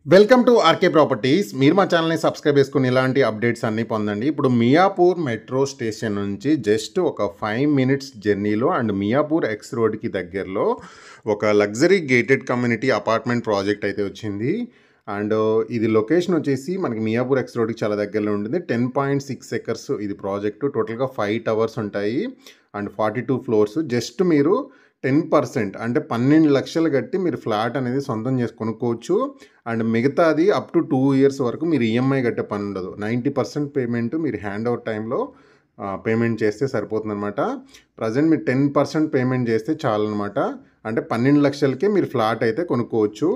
Welcome to RK properties. మీరు మా ఛానల్ని సబ్స్క్రైబ్ చేసుకుని ఇలాంటి అప్డేట్స్ అన్నీ పొందండి. ఇప్పుడు మియాపూర్ మెట్రో స్టేషన్ నుంచి జస్ట్ ఒక 5 మినిట్స్ జర్నీలో అండ్ మియాపూర్ ఎక్స్ రోడ్కి దగ్గరలో ఒక luxury gated community apartment project అయితే వచ్చింది. అండ్ ఇది లొకేషన్ వచ్చేసి మనకి మియాపూర్ ఎక్స్ రోడ్కి చాలా దగ్గరలో ఉంటుంది. 10.6 ఎకర్స్ ఇది ప్రాజెక్టు. టోటల్గా 5 టవర్స్ ఉంటాయి అండ్ 42 ఫ్లోర్స్. జస్ట్ మీరు 10% అంటే 12 లక్షలు కట్టి మీరు ఫ్లాట్ అనేది సొంతం చేసి కొనుక్కోవచ్చు. అండ్ మిగతాది అప్ టు 2 ఇయర్స్ వరకు మీరు ఈఎంఐ కట్టే పని ఉండదు. 90% పేమెంట్ మీరు హ్యాండ్ ఓవర్ టైంలో పేమెంట్ చేస్తే సరిపోతుందన్నమాట. ప్రజెంట్ మీరు 10% పేమెంట్ చేస్తే చాలన్నమాట. అంటే 12 లక్షలకే మీరు ఫ్లాట్ అయితే కొనుక్కోవచ్చు.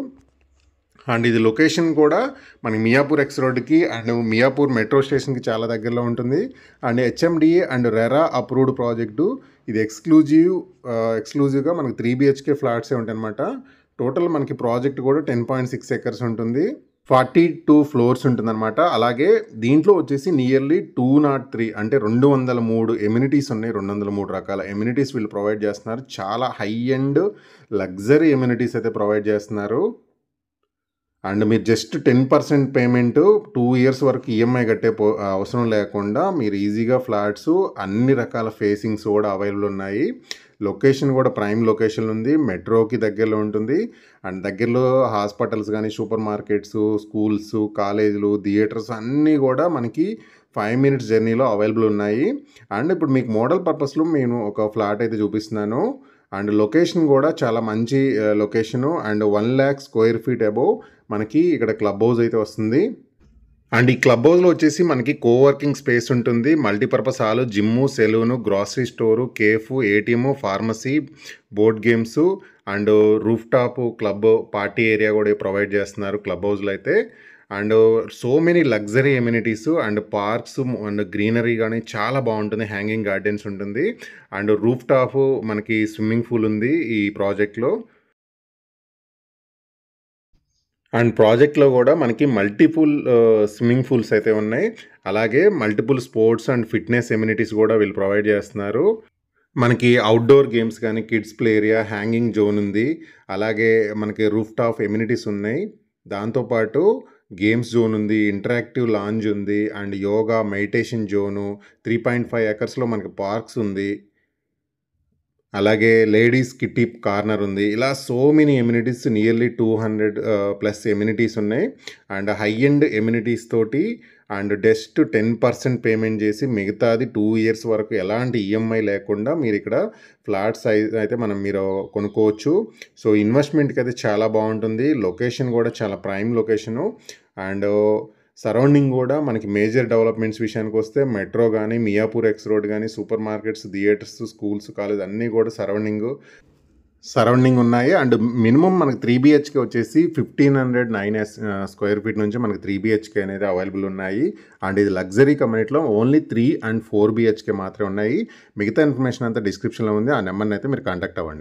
అండ్ ఇది లొకేషన్ కూడా మనకి మియాపూర్ ఎక్స్ రోడ్కి అండ్ మియాపూర్ మెట్రో స్టేషన్కి చాలా దగ్గరలో ఉంటుంది. And HMDA and RERA approved project. ఇది ఎక్స్క్లూజివ్గా మనకి 3 BHK ఫ్లాట్సే ఉంటాయి అనమాట. టోటల్ మనకి ప్రాజెక్ట్ కూడా 10.6 ఎకర్స్ ఉంటుంది. 42 ఫ్లోర్స్ ఉంటుందన్నమాట. అలాగే దీంట్లో వచ్చేసి నియర్లీ 203 అంటే 203 ఎమ్యూనిటీస్ ఉన్నాయి. 203 రకాల ఎమ్యూనిటీస్ వీళ్ళు ప్రొవైడ్ చేస్తున్నారు. చాలా హై అండ్ లగ్జరీ ఎమ్యూనిటీస్ అయితే ప్రొవైడ్ చేస్తున్నారు. అండ్ మీరు జస్ట్ 10% పేమెంట్ 2 ఇయర్స్ వరకు ఈఎంఐ కట్టే అవసరం లేకుండా మీరు ఈజీగా ఫ్లాట్స్ అన్ని రకాల ఫేసింగ్స్ కూడా అవైలబుల్ ఉన్నాయి. లొకేషన్ కూడా ప్రైమ్ లొకేషన్ ఉంది. మెట్రోకి దగ్గరలో ఉంటుంది. అండ్ దగ్గరలో హాస్పిటల్స్ కానీ సూపర్ మార్కెట్స్, స్కూల్స్, కాలేజీలు, థియేటర్స్ అన్నీ కూడా మనకి 5 మినిట్స్ జర్నీలో అవైలబుల్ ఉన్నాయి. అండ్ ఇప్పుడు మీకు మోడల్ పర్పస్లో నేను ఒక ఫ్లాట్ అయితే చూపిస్తున్నాను. అండ్ లొకేషన్ కూడా చాలా మంచి location. And 1 lakh square feet above మనకి ఇక్కడ క్లబ్ హౌస్ అయితే వస్తుంది. అండ్ ఈ క్లబ్ హౌస్లో వచ్చేసి మనకి కోవర్కింగ్ స్పేస్ ఉంటుంది. Multipurpose hall, gym, salon, grocery store, cafe, ATM, pharmacy, board games and roof top club party area కూడా ప్రొవైడ్ చేస్తున్నారు క్లబ్ హౌస్లో అయితే. And so many luxury amenities and parks and greenery కానీ చాలా బాగుంటుంది. హ్యాంగింగ్ గార్డెన్స్ ఉంటుంది. And roof top మనకి swimming pool ఉంది ఈ ప్రాజెక్ట్లో. అండ్ ప్రాజెక్ట్లో కూడా మనకి మల్టిపుల్ స్విమ్మింగ్ పూల్స్ అయితే ఉన్నాయి. అలాగే multiple sports and fitness amenities కూడా వీళ్ళు ప్రొవైడ్ చేస్తున్నారు. మనకి అవుట్డోర్ గేమ్స్ కానీ, kids play area, hanging zone ఉంది. అలాగే మనకి రూఫ్ టాప్ ఎమ్యూనిటీస్ ఉన్నాయి. దాంతోపాటు గేమ్స్ జోన్ ఉంది, ఇంటరాక్టివ్ లాంజ్ ఉంది అండ్ యోగా మెడిటేషన్ జోను, 3.5 ఎకర్స్లో మనకి పార్క్స్ ఉంది. అలాగే లేడీస్ కిట్టి కార్నర్ ఉంది. ఇలా so many amenities, nearly 200+ amenities ఉన్నాయి. అండ్ హై ఎండ్ ఎమ్యూనిటీస్ తోటి అండ్ జస్ట్ 10% పేమెంట్ చేసి మిగతాది 2 ఇయర్స్ వరకు ఎలాంటి ఈఎంఐ లేకుండా మీరు ఇక్కడ ఫ్లాట్ సైజ్ అయితే మీరు కొనుక్కోవచ్చు. సో ఇన్వెస్ట్మెంట్కి అయితే చాలా బాగుంటుంది. లొకేషన్ కూడా చాలా ప్రైమ్ లొకేషను. అండ్ సరౌండింగ్ కూడా మనకి మేజర్ డెవలప్మెంట్స్ విషయానికి వస్తే మెట్రో కానీ, మియాపూర్ ఎక్స్ రోడ్ కానీ, super markets, theatres, schools, college అన్నీ కూడా సరౌండింగ్ ఉన్నాయి. అండ్ మినిమం మనకి 3 BHK వచ్చేసి 1509 స్క్వేర్ ఫీట్ నుంచి మనకి 3 BHK అనేది అవైలబుల్ ఉన్నాయి. అండ్ ఇది లగ్జరీ కమ్యూనిటీలో ఓన్లీ 3 and 4 BHK మాత్రమే ఉన్నాయి. మిగతా ఇన్ఫర్మేషన్ అంతా డిస్క్రిప్షన్లో ఉంది. ఆ నెంబర్ని అయితే మీరు కాంటాక్ట్ అవ్వండి.